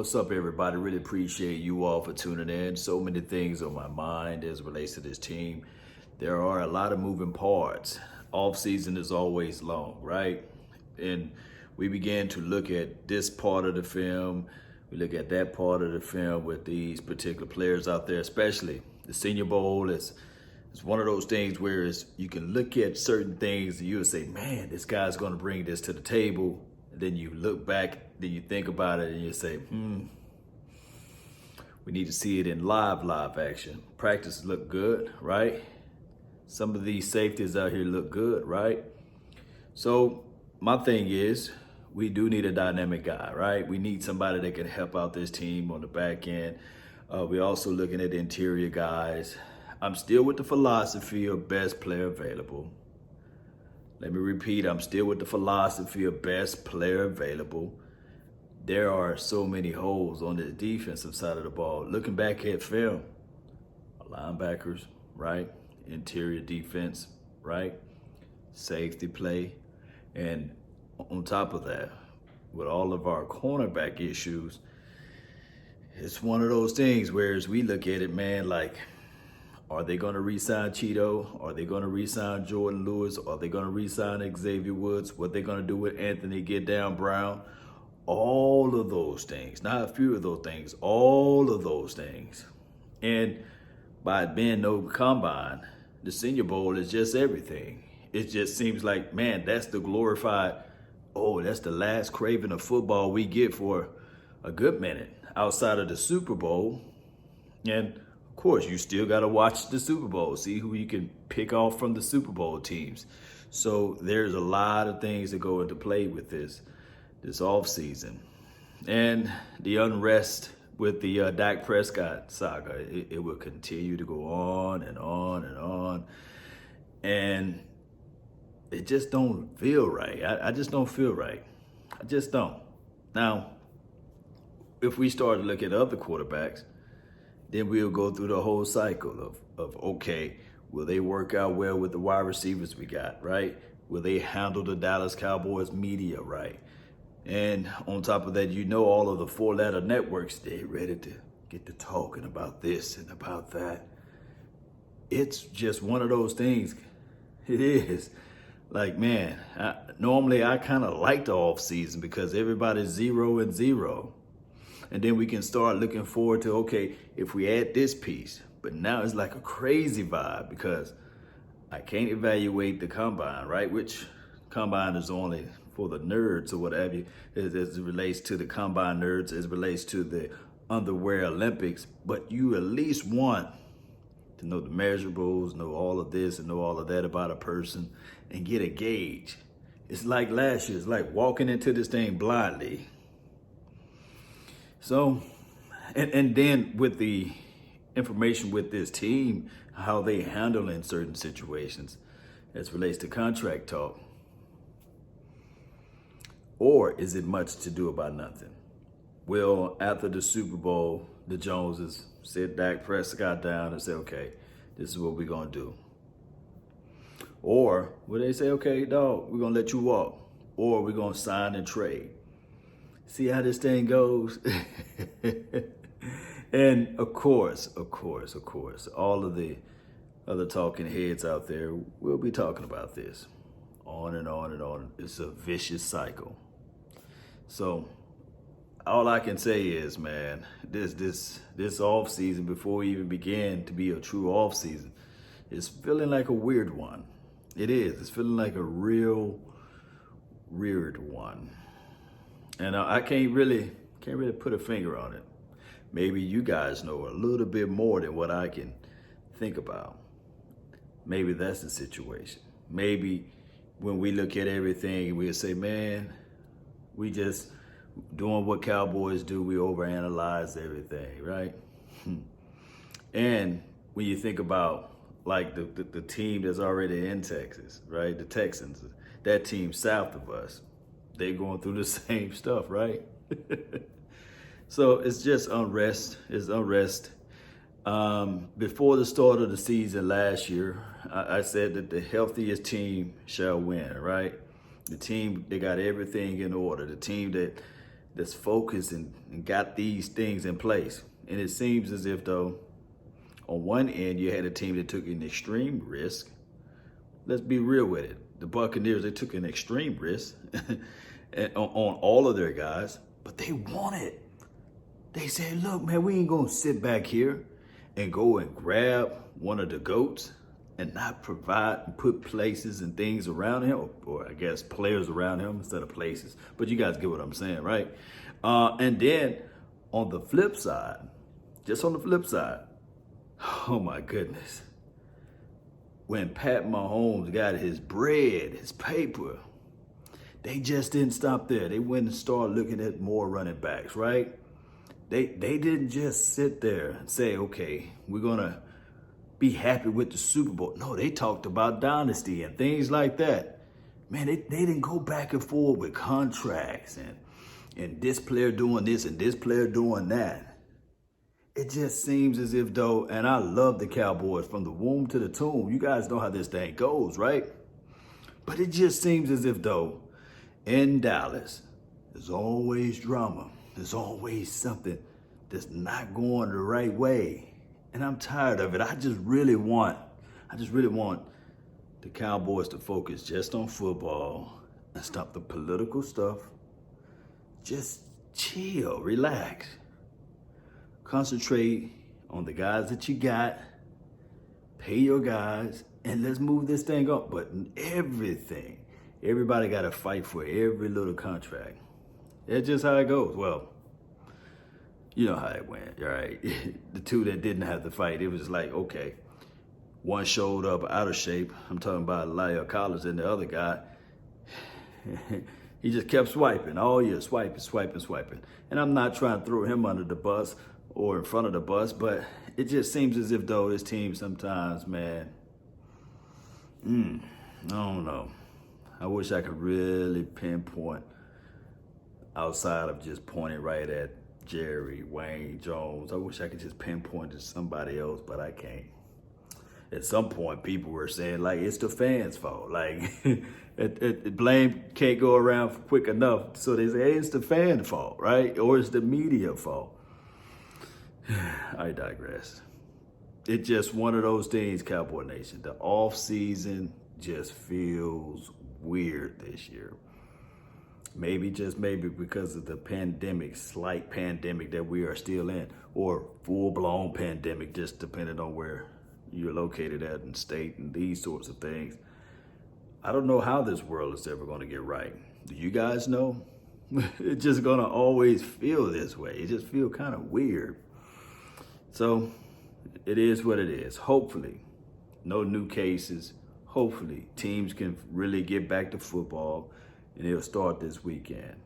What's up, everybody? Really appreciate you all for tuning in. So many things on my mind as it relates to this team. There are a lot of moving parts. Off season is always long, right? And we began to look at this part of the film. We look at that part of the film with these particular players out there, especially the Senior Bowl. It's one of those things where you can look at certain things and you'll say, man, this guy's going to bring this to the table. And then you look back, then you think about it and you say, we need to see it in live action. Practice look good, right? Some of these safeties out here look good, right? So my thing is, we do need a dynamic guy, right? We need somebody that can help out this team on the back end. We're also looking at the interior guys. I'm still with the philosophy of best player available. Let me repeat, I'm still with the philosophy of best player available. There are so many holes on the defensive side of the ball. Looking back at film, linebackers, right? Interior defense, right? Safety play. And on top of that, with all of our cornerback issues, it's one of those things where as we look at it, man, like, are they going to re-sign Cheeto? Are they going to re-sign Jordan Lewis? Are they going to re-sign Xavier Woods? What they going to do with Anthony Get Down Brown? All of those things, not a few of those things, all of those things. And by it being no combine, the Senior Bowl is just everything. It just seems like, man, that's the glorified, that's the last craving of football we get for a good minute outside of the Super Bowl. And of course, you still got to watch the Super Bowl, see who you can pick off from the Super Bowl teams. So there's a lot of things that go into play with this off season. And the unrest with the Dak Prescott saga, it will continue to go on and on and on. And it just don't feel right. I just don't feel right. I just don't. Now, if we start to look at other quarterbacks, then we'll go through the whole cycle of okay, will they work out well with the wide receivers we got, right? Will they handle the Dallas Cowboys media right? And on top of that, all of the four-letter networks, they're ready to get to talking about this and about that. It's just one of those things. It is. Like, man, normally I kind of like the off season because everybody's 0-0. And then we can start looking forward to, okay, if we add this piece. But now it's like a crazy vibe because I can't evaluate the combine, right? Which combine is only for the nerds or whatever, as it relates to the combine nerds, as it relates to the underwear Olympics. But you at least want to know the measurables, know all of this and know all of that about a person and get a gauge. It's like last year. It's like walking into this thing blindly. So, and then with the information with this team, how they handle in certain situations as relates to contract talk. Or is it much to do about nothing? Well, after the Super Bowl, the Joneses sit Dak Prescott down and say, okay, this is what we're going to do. Or will they say, okay, dog, we're going to let you walk. Or we're going to sign and trade. See how this thing goes? And of course, all of the other talking heads out there will be talking about this. On and on and on. It's a vicious cycle. So all I can say is, man, this off season, before we even began to be a true off season, is feeling like a weird one. It is. It's feeling like a real weird one. And I can't really put a finger on it. Maybe you guys know a little bit more than what I can think about. Maybe that's the situation. Maybe when we look at everything, we'll say, man, we just doing what Cowboys do. We overanalyze everything, right? And when you think about like the team that's already in Texas, right? The Texans, that team south of us, they're going through the same stuff, right? So it's just unrest. It's unrest. Before the start of the season last year, I said that the healthiest team shall win, right? The team, they got everything in order. The team that that's focused and got these things in place. And it seems as if though, on one end, you had a team that took an extreme risk. Let's be real with it. The Buccaneers, they took an extreme risk on all of their guys, but they won it. They said, look, man, we ain't going to sit back here and go and grab one of the GOATs and not provide and put places and things around him, or I guess players around him instead of places. But you guys get what I'm saying, right? And then on the flip side, just on the flip side, oh my goodness, when Pat Mahomes got his bread, his paper, they just didn't stop there. They went and started looking at more running backs, right? They didn't just sit there and say, okay, we're going to be happy with the Super Bowl. No, they talked about dynasty and things like that. Man, they didn't go back and forth with contracts and this player doing this and this player doing that. It just seems as if though, and I love the Cowboys from the womb to the tomb. You guys know how this thing goes, right? But it just seems as if though, in Dallas, there's always drama. There's always something that's not going the right way. And I'm tired of it. I just really want the Cowboys to focus just on football and stop the political stuff. Just chill, relax. Concentrate on the guys that you got. Pay your guys, and let's move this thing up. But everything, everybody got to fight for every little contract. That's just how it goes. Well, you know how it went, all right? The two that didn't have to fight, it was like, okay, one showed up out of shape. I'm talking about Lyle Collins, and the other guy, he just kept swiping all year, swiping. And I'm not trying to throw him under the bus or in front of the bus, but it just seems as if though this team sometimes, man, I don't know. I wish I could really pinpoint outside of just pointing right at Jerry, Wayne, Jones. I wish I could just pinpoint to somebody else, but I can't. At some point, people were saying, like, it's the fans' fault. Like, blame can't go around quick enough. So they say, hey, it's the fan fault, right? Or it's the media fault. I digress. It's just one of those things, Cowboy Nation. The off season just feels weird this year. Maybe, just maybe, because of the pandemic, slight pandemic that we are still in, or full-blown pandemic, just depending on where you're located at in state and these sorts of things. I don't know how this world is ever going to get right. Do you guys know? It's just going to always feel this way. It just feels kind of weird. So it is what it is. Hopefully, no new cases. Hopefully, teams can really get back to football. And it'll start this weekend.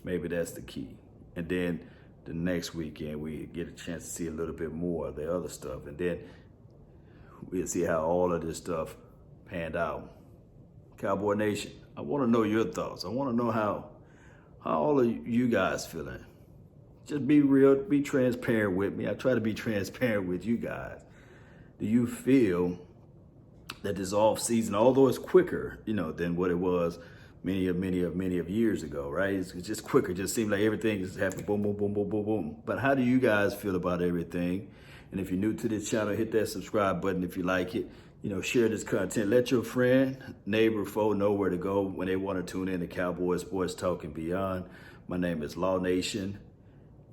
Maybe that's the key. And then the next weekend, we get a chance to see a little bit more of the other stuff. And then we'll see how all of this stuff panned out. Cowboy Nation, I want to know your thoughts. I want to know how all of you guys feeling. Just be real, be transparent with me. I try to be transparent with you guys. Do you feel that this off season, although it's quicker, than what it was many of years ago, right? It's just quicker. It just seems like everything just happened, boom, boom, boom, boom, boom, boom. But how do you guys feel about everything? And if you're new to this channel, hit that subscribe button if you like it. Share this content. Let your friend, neighbor, foe know where to go when they want to tune in to Cowboys Sports Talk and beyond. My name is Law Nation.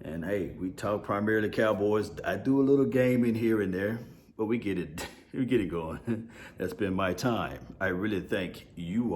And hey, we talk primarily Cowboys. I do a little gaming here and there, but we get it going. That's been my time. I really thank you all.